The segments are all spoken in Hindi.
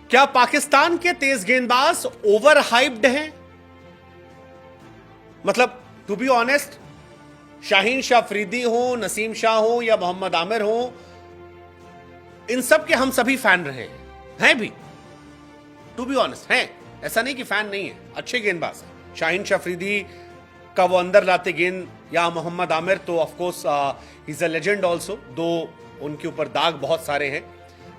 क्या पाकिस्तान के तेज गेंदबाज ओवर हाइप्ड हैं? मतलब to be honest, Shaheen Shah Afridi हो, नसीम शाह हो या मोहम्मद आमिर हो, इन सब के हम सभी फैन रहे हैं भी। टू बी ऑनेस्ट हैं, ऐसा नहीं कि फैन नहीं है, अच्छे गेंदबाज हैं। शाहीन शाह अफरीदी का वो अंदर लाते गेंद या मोहम्मद आमिर तो of course he is a legend also, दो उनके ऊपर दाग बहुत सारे हैं,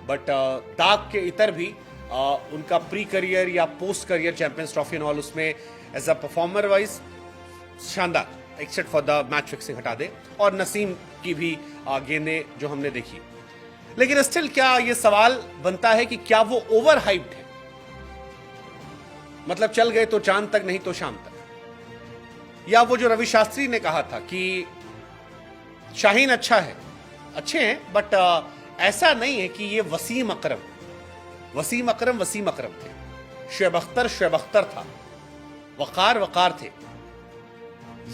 बट दाग के इतर भी उनका प्री करियर या post career champions trophy and all, उसमें एज अ परफॉर्मर वाइज शानदार, except for the match fixing हटा दे, और नसीम की भी गेंदें जो हमने देखी। लेकिन स्टिल क्या ये सवाल बनता है कि क्या वो ओवर हाइप्ड है? मतलब चल गए तो चांद तक, नहीं तो शाम तक। या वो जो रवि शास्त्री ने कहा था कि शाहीन अच्छा है, अच्छे हैं, बट ऐसा नहीं है कि ये वसीम अकरम थे, शुएब अख्तर था, वकार थे।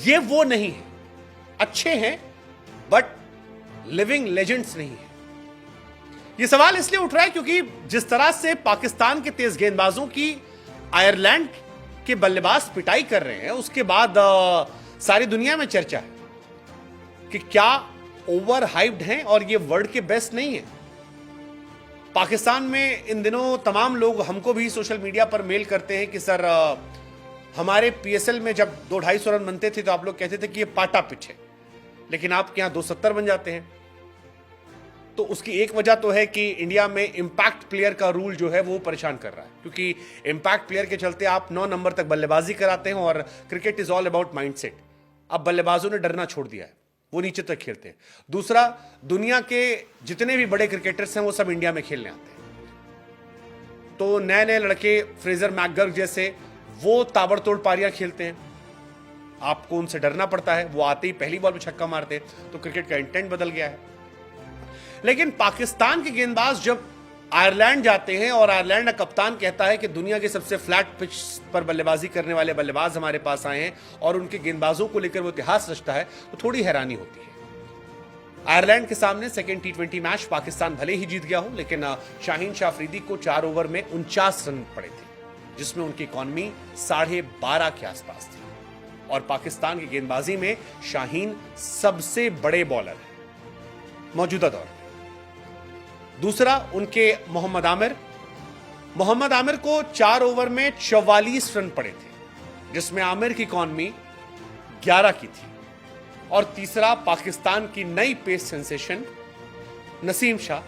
ये वो नहीं है, अच्छे हैं बट लिविंग लेजेंड्स नहीं है। ये सवाल इसलिए उठ रहा है क्योंकि जिस तरह से पाकिस्तान के तेज गेंदबाजों की आयरलैंड के बल्लेबाज पिटाई कर रहे हैं, उसके बाद सारी दुनिया में चर्चा है कि क्या ओवर हाइप्ड हैं और ये वर्ल्ड के बेस्ट नहीं है। पाकिस्तान में इन दिनों तमाम लोग हमको भी सोशल मीडिया पर मेल करते हैं कि सर हमारे पीएसएल में जब 200-250 रन बनते थे तो आप लोग कहते थे कि ये पाटा पिच है, लेकिन आपके यहां 270 बन जाते हैं। तो उसकी एक वजह तो है कि इंडिया में इंपैक्ट प्लेयर का रूल जो है वो परेशान कर रहा है, क्योंकि इंपैक्ट प्लेयर के चलते आप 9 नंबर तक बल्लेबाजी कराते हैं और cricket is all about mindset. अब बल्लेबाजों ने डरना छोड़ दिया है, वो नीचे तक खेलते हैं। दूसरा, दुनिया के जितने भी बड़े क्रिकेटर्स हैं वो सब इंडिया में खेलने आते हैं, तो नए नए लड़के फ्रेजर मैकगर्ग जैसे वो ताबड़तोड़ पारियां खेलते हैं, आपको उनसे डरना पड़ता है। वो आते ही पहली बॉल पे छक्का मारते हैं, तो क्रिकेट का इंटेंट बदल गया है। लेकिन पाकिस्तान के गेंदबाज जब आयरलैंड जाते हैं और आयरलैंड का कप्तान कहता है कि दुनिया के सबसे फ्लैट पिच पर बल्लेबाजी करने वाले बल्लेबाज हमारे पास आए हैं और उनके गेंदबाजों को लेकर वो इतिहास रचता है, तो थोड़ी हैरानी होती है। आयरलैंड के सामने सेकेंड T20 मैच पाकिस्तान भले ही जीत गया हो, लेकिन शाहीन शाह अफरीदी को 4 ओवर में 49 रन पड़े थे, जिसमें उनकी इकॉनमी 12.5 के आसपास थी। और पाकिस्तान की गेंदबाजी में शाहीन सबसे बड़े बॉलर है मौजूदा दौर में। दूसरा, उनके मोहम्मद आमिर को 4 ओवर में 44 रन पड़े थे, जिसमें आमिर की इकॉनमी 11 की थी। और तीसरा, पाकिस्तान की नई pace sensation Naseem Shah,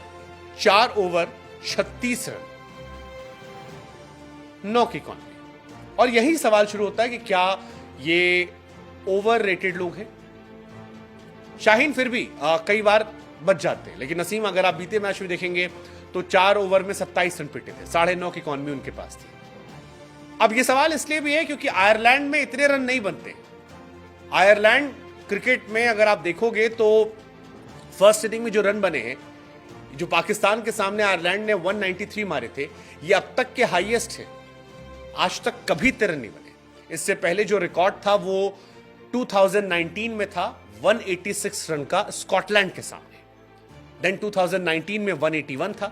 4 over 36 run, 9 की इकॉनमी। और यही सवाल शुरू होता है कि क्या ये ओवर रेटेड लोग हैं? शाहीन फिर भी कई बार बच जाते हैं, लेकिन नसीम अगर आप बीते मैच में देखेंगे तो 4 ओवर में 27 रन पिटे थे, 9.5 की इकॉनमी उनके पास थी। अब ये सवाल इसलिए भी है क्योंकि आयरलैंड में इतने रन नहीं बनते। आयरलैंड क्रिकेट में अगर आप देखोगे तो फर्स्ट इनिंग में जो रन बने हैं, जो पाकिस्तान के सामने आयरलैंड ने 193 मारे थे, ये अब तक के हाईएस्ट है। आज तक कभी इतने रन नहीं बने। इससे पहले जो रिकॉर्ड था वो 2019 में था, 186 रन का स्कॉटलैंड के सामने। देन 2019 में 181 था,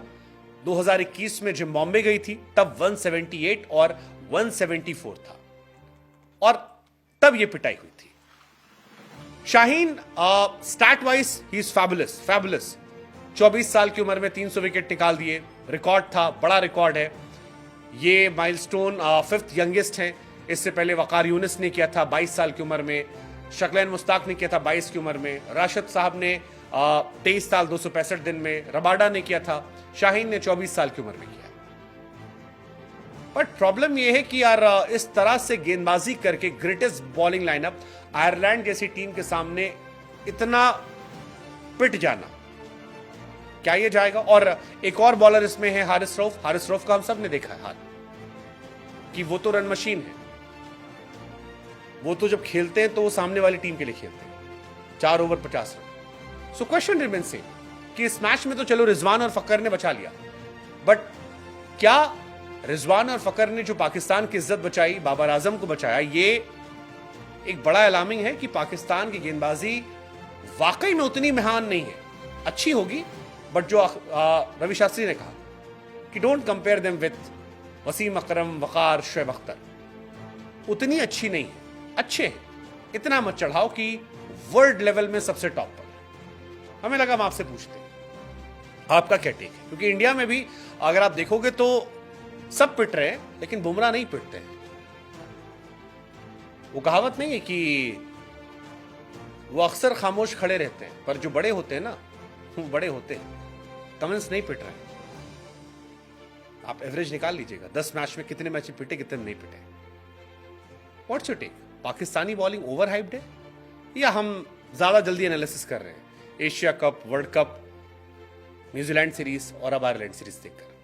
2021 में जिम्बाब्वे गई थी तब 178 और 174 था, और तब यह पिटाई हुई थी। Shaheen stat wise he is fabulous. 24 साल की उम्र में 300 विकेट निकाल दिए, रिकॉर्ड था, बड़ा रिकॉर्ड है। ये माइलस्टोन 5th यंगेस्ट है। इससे पहले वकार यूनिस ने किया था 22 साल की उम्र में, शकलैन मुश्ताक ने किया था 22 की उम्र में, राशिद साहब ने 23 साल 265 दिन में, रबाडा ने किया था, शाहीन ने 24 साल की उम्र में किया। बट प्रॉब्लम यह है कि यार इस तरह से गेंदबाजी करके ग्रेटेस्ट बॉलिंग लाइनअप आयरलैंड जैसी टीम के सामने इतना पिट जाना, क्या ये जाएगा? और एक और बॉलर इसमें है हारिस रऊफ का हम सब ने देखा है हाल कि वो तो रन मशीन है। वो तो जब खेलते हैं तो वो सामने वाली टीम के लिए खेलते हैं, 4 over 50 run. So question remains same कि इस मैच में तो चलो रिजवान और फकर ने बचा लिया, बट क्या रिजवान और फकर ने जो पाकिस्तान की इज्जत बचाई, बाबर आजम को बचाया, ये एक बड़ा अलार्मिंग है कि पाकिस्तान की गेंदबाजी वाकई में उतनी महान नहीं है। अच्छी होगी, बट जो रवि शास्त्री ने कहा कि don't compare them with Wasim Akram, Waqar, Shoaib Akhtar. उतनी अच्छी नहीं है, अच्छे हैं, इतना मत चढ़ाओ कि वर्ल्ड लेवल में सबसे टॉप पर। हमें लगा हम आपसे पूछते हैं आपका क्या टेक है, क्योंकि इंडिया में भी अगर आप देखोगे तो सब पिट रहे हैं लेकिन बुमराह नहीं पिटते हैं। वो कहावत नहीं है कि वो अक्सर खामोश खड़े रहते हैं, पर जो बड़े होते हैं ना वो बड़े होते हैं। कमेंस नहीं पिट रहे हैं, आप एवरेज निकाल लीजिएगा 10 मैच में कितने मैच पिटे कितने नहीं पिटे। What's your take? Pakistani bowling over hyped है या हम ज्यादा जल्दी एनालिसिस कर रहे हैं Asia cup, world cup, New Zealand series और अब आयरलैंड सीरीज देखकर?